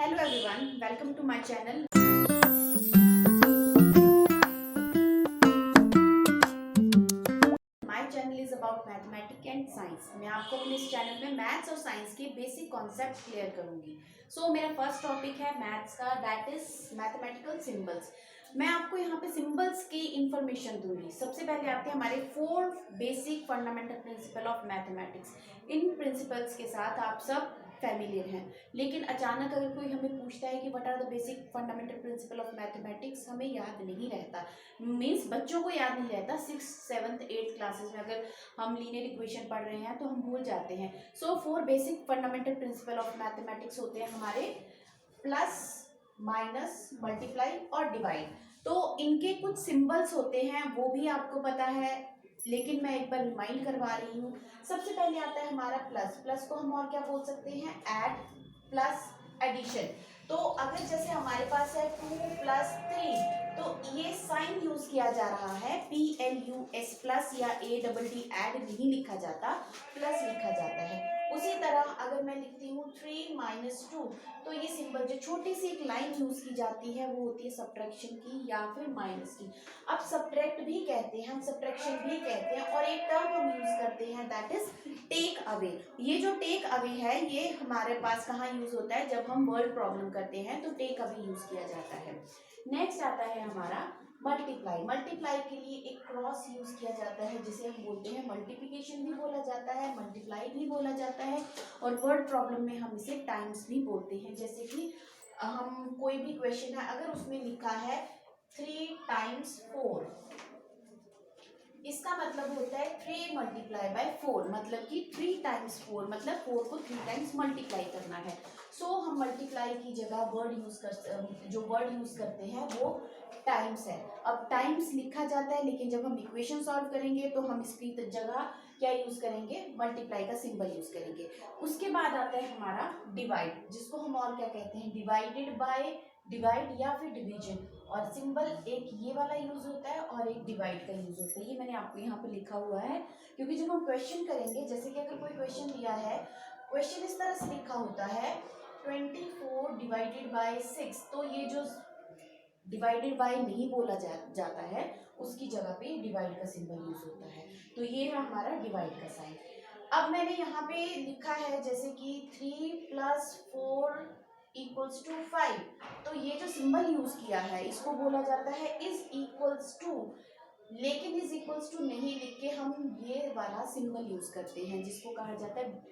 Hello everyone, welcome to my channel. My channel is about mathematics and science. मैं आपको अपने इस channel में मैथ्स और साइंस के बेसिक कॉन्सेप्ट क्लियर करूंगी. मेरा फर्स्ट टॉपिक है मैथ्स का, दैट इज मैथमेटिकल सिंबल्स. मैं आपको यहाँ पे सिंबल्स की इंफॉर्मेशन दूंगी. सबसे पहले आते हैं हमारे 4 basic fundamental principle of mathematics. In principles के साथ आप सब फैमिलियर हैं, लेकिन अचानक अगर कोई हमें पूछता है कि what are the basic fundamental principle of mathematics, हमें याद नहीं रहता. मीन्स बच्चों को याद नहीं रहता. 6th 7th 8th क्लासेस में अगर हम लीनियर इक्वेशन पढ़ रहे हैं तो हम भूल जाते हैं. 4 basic fundamental principle of mathematics होते हैं हमारे: प्लस, माइनस, मल्टीप्लाई और डिवाइड. तो इनके कुछ सिंबल्स होते हैं, वो भी आपको पता है, लेकिन मैं एक बार रिमाइंड करवा रही हूँ. सबसे पहले आता है हमारा प्लस. प्लस को हम और क्या बोल सकते हैं? Add, plus, addition. तो अगर जैसे हमारे पास है 2+3, तो ये साइन यूज किया जा रहा है, PLUS प्लस या ADD ऐड नहीं लिखा जाता, प्लस लिखा जाता है. उसी तरह अगर मैं लिखती हूँ 3 - 2, तो ये सिंबल जो छोटी सी एक लाइन यूज की जाती है वो होती है सब्ट्रैक्शन की या फिर माइनस की. अब सब्ट्रैक्ट भी कहते हैं हम, सब्ट्रैक्शन भी कहते हैं, और एक टर्म हम यूज करते हैं दैट इज टेक अवे. ये जो टेक अवे है ये हमारे पास कहाँ यूज होता है? जब हम वर्ड प्रॉब्लम करते हैं तो टेक अवे यूज किया जाता है. नेक्स्ट आता है हमारा मल्टीप्लाई. मल्टीप्लाई के लिए एक क्रॉस यूज किया जाता है जिसे हम बोलते हैं मल्टीप्लिकेशन भी बोला जाता है, मल्टीप्लाई भी बोला जाता है, और वर्ड प्रॉब्लम में हम इसे टाइम्स भी बोलते हैं. जैसे कि हम कोई भी क्वेश्चन है, अगर उसमें लिखा है 3 × 4, इसका मतलब होता है 3 × 4, मतलब कि 3 × 4, मतलब 4 को 3 टाइम्स मल्टीप्लाई करना है. हम मल्टीप्लाई की जगह जो वर्ड यूज करते हैं वो टाइम्स है. अब टाइम्स लिखा जाता है, लेकिन जब हम इक्वेशन सॉल्व करेंगे तो हम इसकी जगह क्या यूज करेंगे? मल्टीप्लाई का सिंबल यूज करेंगे. उसके बाद आता है हमारा डिवाइड, जिसको हम और क्या कहते हैं? डिवाइडेड बाय, डिवाइड या फिर डिवीजन. और सिंबल एक ये वाला यूज होता है और एक डिवाइड का यूज होता है. ये मैंने आपको यहाँ पे लिखा हुआ है, क्योंकि जब हम क्वेश्चन करेंगे, जैसे कि अगर कोई क्वेश्चन दिया है, क्वेश्चन इस तरह से लिखा होता है 24 ÷ 6, तो ये जो डिवाइडेड बाय नहीं बोला जाता है, उसकी जगह पे डिवाइड का सिंबल यूज होता है. तो ये है हमारा डिवाइड का साइन. अब मैंने यहाँ पे लिखा है जैसे कि 3 + 4 = 5, तो ये जो सिंबल यूज किया है इसको बोला जाता है इज इक्वल्स टू. लेकिन इज इक्वल्स टू नहीं लिख के हम ये वाला सिंबल यूज करते हैं जिसको कहा जाता है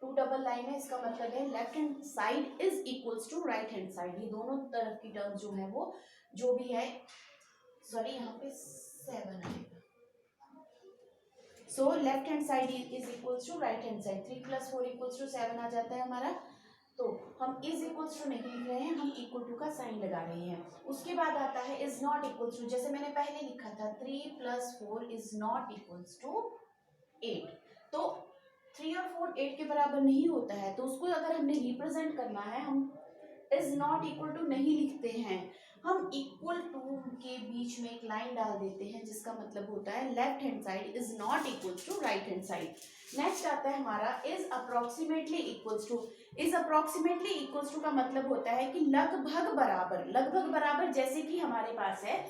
2 डबल लाइन है. इसका मतलब है left hand side is equals to right hand side. ये दोनों तरफ की टर्म जो है वो जो भी है, सॉरी यहाँ पे 7 आएगा. Left hand side is equals to right hand side. 3 + 4 = 7 आ जाता है हमारा. तो हम इज इक्वल्स टू नहीं लिख रहे हैं, हम इक्वल टू का साइन लगा रहे हैं. उसके बाद आता है इज नॉट इक्वल्स टू. जैसे मैंने पहले लिखा था 3 + 4 इज नॉट इक्वल्स टू 8. तो 3 और 4 8 के बराबर नहीं होता है, तो उसको अगर हमने रिप्रेजेंट करना है, हम इज नॉट इक्वल टू नहीं लिखते हैं, हम इक्वल टू के बीच में एक लाइन डाल देते हैं जिसका मतलब होता है left hand side is not equal to right hand side. Next आता है हमारा is approximately equals to. Is approximately equals to का मतलब होता है कि लगभग बराबर. लगभग बराबर जैसे कि हमारे पास है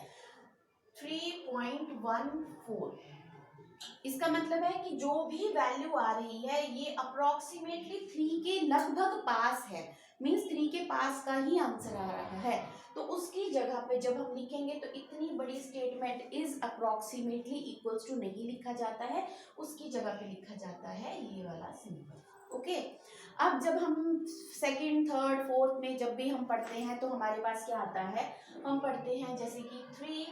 3.14. इसका मतलब है कि जो भी वैल्यू आ रही है ये अप्रोक्सीमेटली 3 के लगभग पास है. मीन्स 3 के पास का ही आंसर आ रहा है. तो उसकी जगह पे जब हम लिखेंगे तो इतनी बड़ी statement is approximately equals to नहीं लिखा जाता है, उसकी जगह पे लिखा जाता है ये वाला सिंबल. ओके. अब जब हम सेकंड, थर्ड, फोर्थ में जब भी हम पढ़ते हैं तो हमारे पास क्या आता है? हम पढ़ते हैं जैसे कि 3,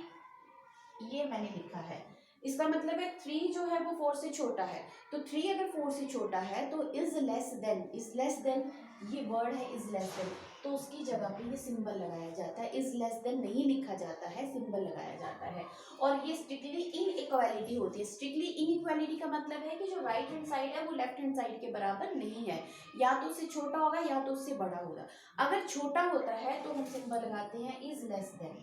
ये मैंने लिखा है, इसका मतलब है 3 जो है वो 4 से छोटा है. तो 3 अगर 4 से छोटा है तो is less than. Is less than ये वर्ड है इज लेस देन, तो उसकी जगह पे ये सिंबल लगाया जाता है. इज लेस देन नहीं लिखा जाता है, सिंबल लगाया जाता है. और ये स्ट्रिक्टली इनइक्वालिटी होती है. स्ट्रिक्टली इनइक्वालिटी का मतलब है कि जो राइट हैंड साइड है वो लेफ्ट हैंड साइड के बराबर नहीं है. या तो उससे छोटा होगा या तो उससे बड़ा होगा. अगर छोटा होता है तो हम सिंबल लगाते हैं इज लेस देन.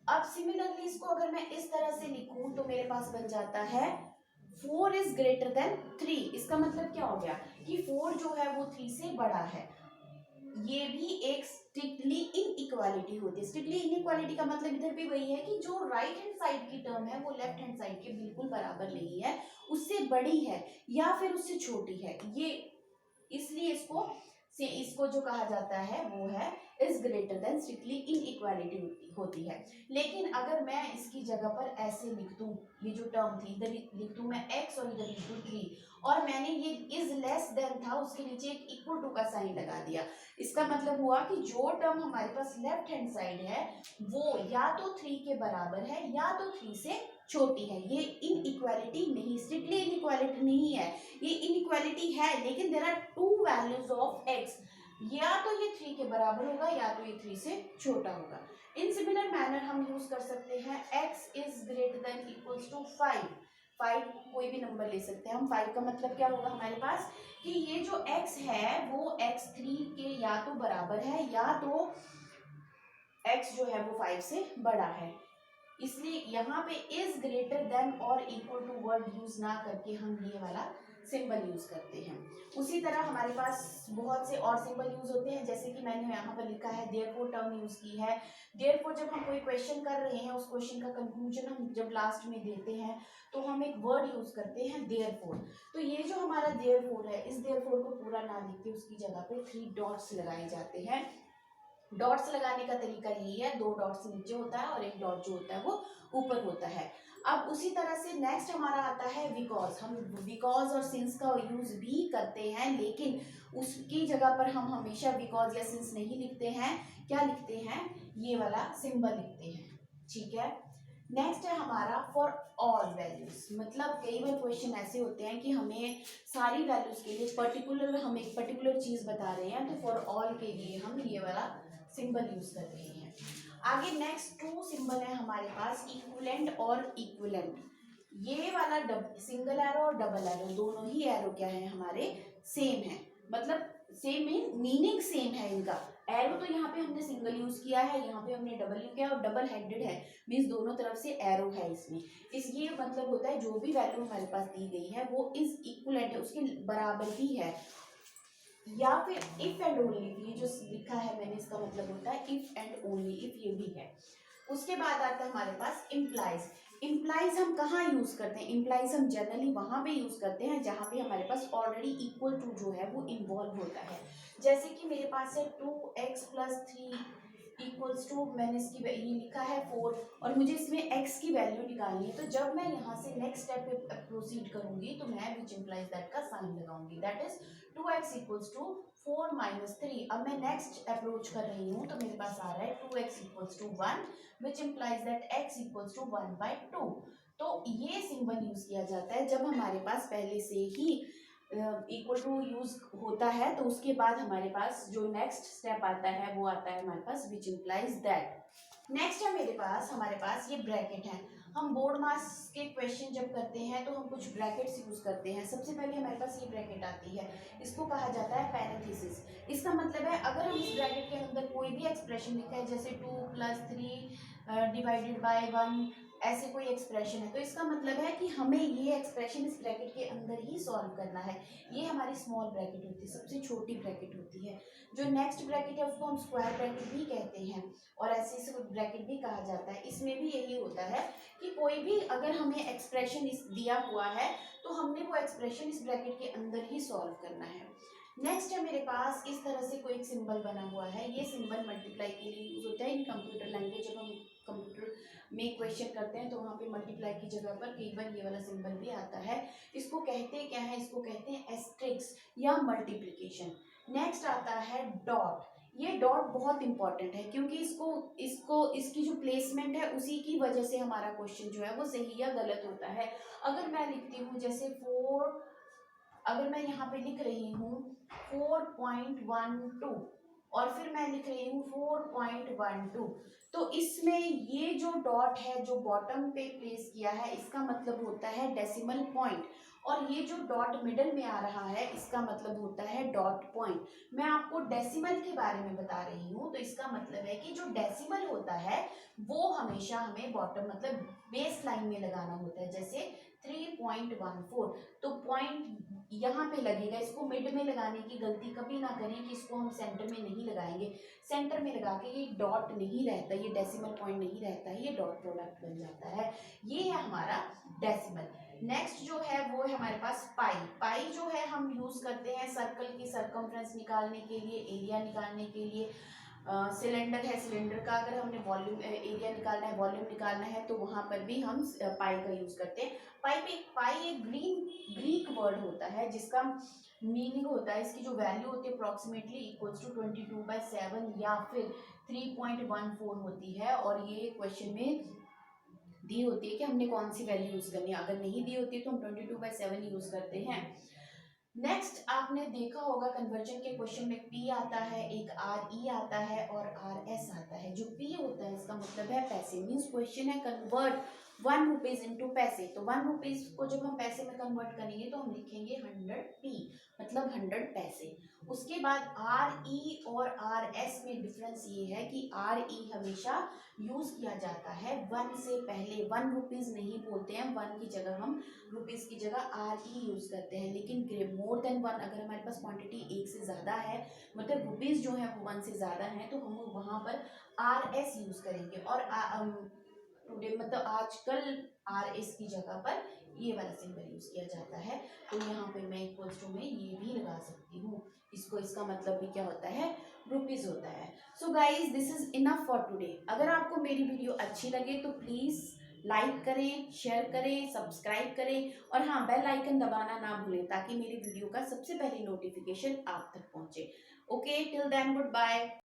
अब सिमिलरली इसको अगर मैं इस तरह से लिखूं तो मेरे पास बन जाता है 4 इज ग्रेटर देन 3. इसका मतलब क्या हो गया कि 4 जो है वो 3 से बड़ा है. ये भी एक स्ट्रिक्टली इनइक्वालिटी होती है। स्ट्रिक्टली इनइक्वालिटी का मतलब इधर भी वही है कि जो राइट हैंड साइड की टर्म है वो लेफ्ट हैंड साइड के बिल्कुल बराबर नहीं है, उससे बड़ी है या फिर उससे छोटी है। ये इसलिए इसको जो कहा जाता है वो है is greater then, strictly inequality होती है। लेकिन अगर मैं इसकी जगह पर ऐसे लिख दूं, ये जो टर्म थी इधर लिख दूं मैं x और इधर लिख दूं 3, और मैंने ये इज लेस देन था उसके नीचे एक इक्वल टू का साइन लगा दिया, इसका मतलब हुआ कि जो टर्म हमारे पास लेफ्ट हैंड साइड है वो या तो 3 के बराबर है या तो 3 से छोटी है। ये इनइक्वालिटी नहीं, स्ट्रिक्टली इनइक्वालिटी नहीं है, ये इनइक्वालिटी है, लेकिन there are two values of x, या तो ये 3 के बराबर होगा या तो ये 3 से छोटा होगा। इन सिमिलर मैनर हम यूज कर सकते हैं x is greater than equals to 5। 5 कोई भी नंबर ले सकते हैं हम। 5 का मतलब क्या होगा हमारे पास कि ये जो x है वो x3 के या तो बराबर है या तो x जो है वो 5 से बड़ा है। इसलिए यहाँ पे इज ग्रेटर देन और इक्वल टू वर्ड यूज ना करके हम ये वाला सिंबल यूज करते हैं। उसी तरह हमारे पास बहुत से और सिंबल यूज होते हैं, जैसे कि मैंने यहाँ पर लिखा है देयरफॉर टर्म यूज की है। देयरफॉर जब हम कोई क्वेश्चन कर रहे हैं, उस क्वेश्चन का कंक्लूजन हम जब लास्ट में देते हैं तो हम एक वर्ड यूज करते हैं देयरफॉर। तो ये जो हमारा देयरफॉर है, इस देयरफॉर को पूरा ना लिख के उसकी जगह पे 3 डॉट्स लगाए जाते हैं। डॉट्स लगाने का तरीका यही है, 2 डॉट्स नीचे होता है और एक डॉट जो होता है वो ऊपर होता है। अब उसी तरह से नेक्स्ट हमारा आता है बिकॉज। हम बिकॉज और सिंस का यूज भी करते हैं, लेकिन उसकी जगह पर हम हमेशा बिकॉज या सिंस नहीं लिखते हैं। क्या लिखते हैं? ये वाला सिंबल लिखते हैं। ठीक है। नेक्स्ट है हमारा फॉर ऑल वैल्यूज। मतलब कई बार क्वेश्चन ऐसे होते हैं कि हमें सारी वैल्यूज के लिए हम एक पर्टिकुलर चीज बता रहे हैं, तो फॉर ऑल के लिए हम ये वाला सिंबल यूज कर रहे हैं। आगे नेक्स्ट 2 सिंबल है हमारे पास, इक्विवेलेंट और इक्विवेलेंट। ये वाला सिंगल एरो और डबल एरो, दोनों ही एरो क्या है हमारे सेम है, मतलब सेम मीनिंग सेम है इनका। एरो तो यहाँ पे हमने सिंगल यूज किया है, यहाँ पे हमने डबल यूज किया और डबल हेडेड है, मीन्स दोनों तरफ से एरो है इसमें। ये मतलब होता है जो भी वैल्यू हमारे पास दी गई है वो इज इक्विवेलेंट है, उसके बराबर ही है। या फिर इफ एंड ओनली, ये जो लिखा है मैंने इसका मतलब होता है इफ एंड ओनली, इफ ये भी है। उसके बाद आता है हमारे पास इम्प्लाइज। इम्प्लाइज हम कहाँ यूज करते हैं? इम्प्लाइज हम जनरली वहां पे यूज करते हैं जहां पे हमारे पास ऑलरेडी इक्वल टू जो है वो इन्वॉल्व होता है। जैसे कि मेरे पास है 2x प्लस 3 इक्वल्स टू, मैंने इसकी ये लिखा है 4 और मुझे इसमें x की वैल्यू निकालनी है। तो जब मैं यहाँ से नेक्स्ट स्टेप पे प्रोसीड करूंगी तो मैं विच इम्प्लाइज दैट का साइन लगाऊंगी, that is 2x equals to 4 minus 3। अब मैं नेक्स्ट अप्रोच कर रही हूँ तो मेरे पास आ रहा है 2x equals to 1 which implies that x equals to 1/2। तो ये सिंबल यूज किया जाता है जब हमारे पास पहले से ही इक्वल टू यूज होता है, तो उसके बाद हमारे पास जो नेक्स्ट स्टेप आता है वो आता है हमारे पास विच इम्प्लाइज दैट। नेक्स्ट है हमारे पास ये ब्रैकेट है। हम बोर्ड मास के क्वेश्चन जब करते हैं तो हम कुछ ब्रैकेट्स यूज करते हैं। सबसे पहले हमारे पास ये ब्रैकेट आती है, इसको कहा जाता है पैरेंथेसिस। इसका मतलब है अगर हम इस ब्रैकेट के अंदर कोई भी एक्सप्रेशन लिखा है, जैसे 2 प्लस 3 डिवाइडेड बाय 1, ऐसे कोई एक्सप्रेशन है, तो इसका मतलब है कि हमें ये एक्सप्रेशन इस ब्रैकेट के अंदर ही सॉल्व करना है। ये हमारी स्मॉल ब्रैकेट होती है, सबसे छोटी ब्रैकेट होती है। जो नेक्स्ट ब्रैकेट है उसको हम स्क्वायर ब्रैकेट भी कहते हैं और ऐसे ब्रैकेट भी कहा जाता है। इसमें भी यही होता है कि कोई भी अगर हमें एक्सप्रेशन दिया हुआ है तो हमने वो एक्सप्रेशन इस ब्रैकेट के अंदर ही सॉल्व करना है। नेक्स्ट है मेरे पास इस तरह से कोई एक सिंबल बना हुआ है। ये सिंबल मल्टीप्लाई के लिए यूज होता है इन कंप्यूटर लैंग्वेज। जब हम कंप्यूटर में क्वेश्चन करते हैं तो वहाँ पे मल्टीप्लाई की जगह पर कई बार ये वाला सिंबल भी आता है। इसको कहते क्या है? इसको कहते हैं एस्ट्रिक्स या मल्टीप्लिकेशन। नेक्स्ट आता है डॉट। ये डॉट बहुत इंपॉर्टेंट है क्योंकि इसकी जो प्लेसमेंट है उसी की वजह से हमारा क्वेश्चन जो है वो सही या गलत होता है। अगर मैं लिखती हूँ जैसे 4, अगर मैं यहाँ पे लिख रही हूँ 4.12 और फिर मैं लिख रही हूँ 4.12, तो इसमें ये जो डॉट है जो बॉटम पे प्लेस किया है इसका मतलब होता है डेसिमल पॉइंट, और ये जो डॉट मिडल में आ रहा है इसका मतलब होता है डॉट पॉइंट। मैं आपको डेसिमल के बारे में बता रही हूँ, तो इसका मतलब है कि जो डेसिमल होता है वो हमेशा हमें बॉटम मतलब बेस लाइन में लगाना होता है। जैसे 3.14। तो पॉइंट यहाँ पे लगेगा, इसको मिड में लगाने की गलती कभी ना करें कि इसको हम सेंटर में नहीं लगाएंगे। सेंटर में लगा के ये डॉट नहीं रहता, ये डेसिमल पॉइंट नहीं रहता है, ये डॉट प्रोडक्ट बन जाता है। ये है हमारा डेसिमल। नेक्स्ट जो है वो है हमारे पास पाई। पाई जो है हम यूज करते हैं सर्कल की सरकमफ्रेंस निकालने के लिए, एरिया निकालने के लिए। सिलेंडर है, सिलेंडर का अगर हमने वॉल्यूम एरिया निकालना है, वॉल्यूम निकालना है, तो वहां पर भी हम पाई का यूज करते हैं। पाई एक ग्रीक वर्ड होता है जिसका मीनिंग होता है, इसकी जो वैल्यू होती है अप्रोक्सीमेटली इक्वल्स टू 22/7 या फिर 3.14 होती है। और ये क्वेश्चन में दी होती है कि हमने कौन सी वैल्यू यूज करनी है। अगर नहीं दी होती है तो हम 22/7 यूज करते हैं। नेक्स्ट आपने देखा होगा कन्वर्जन के क्वेश्चन में पी आता है, एक आर ई आता है और आर एस आता है। जो पी होता है इसका मतलब है पैसे, मीन्स क्वेश्चन है कन्वर्ट 1 रुपीज इंटू पैसे। तो 1 रुपीज को जब हम पैसे में कन्वर्ट करेंगे तो हम लिखेंगे 100p, मतलब 100 पैसे। उसके बाद आर ई और आर एस में डिफरेंस ये है कि आर ई हमेशा यूज किया जाता है 1 से पहले। 1 रुपीज नहीं बोलते हैं, 1 की जगह हम रुपीज की जगह आर ई यूज करते हैं। लेकिन मोर देन 1, अगर हमारे पास क्वांटिटी 1 से ज़्यादा है, मतलब रुपीज जो है वो 1 से ज़्यादा है, तो हम वहाँ पर आर एस यूज करेंगे। और टुडे मतलब आजकल आर एस की जगह पर ये वाला सिंबल यूज किया जाता है। तो यहाँ पे मैं इक्वल्स टू में ये भी लगा सकती हूँ, इसको, इसका मतलब भी क्या होता है, रुपीज होता है। So guys this is enough for today. अगर आपको मेरी वीडियो अच्छी लगे तो प्लीज़ लाइक करें, शेयर करें, सब्सक्राइब करें और हाँ, बेल आइकन दबाना ना भूलें ताकि मेरी वीडियो का सबसे पहले नोटिफिकेशन आप तक पहुंचे। Okay, till then good bye.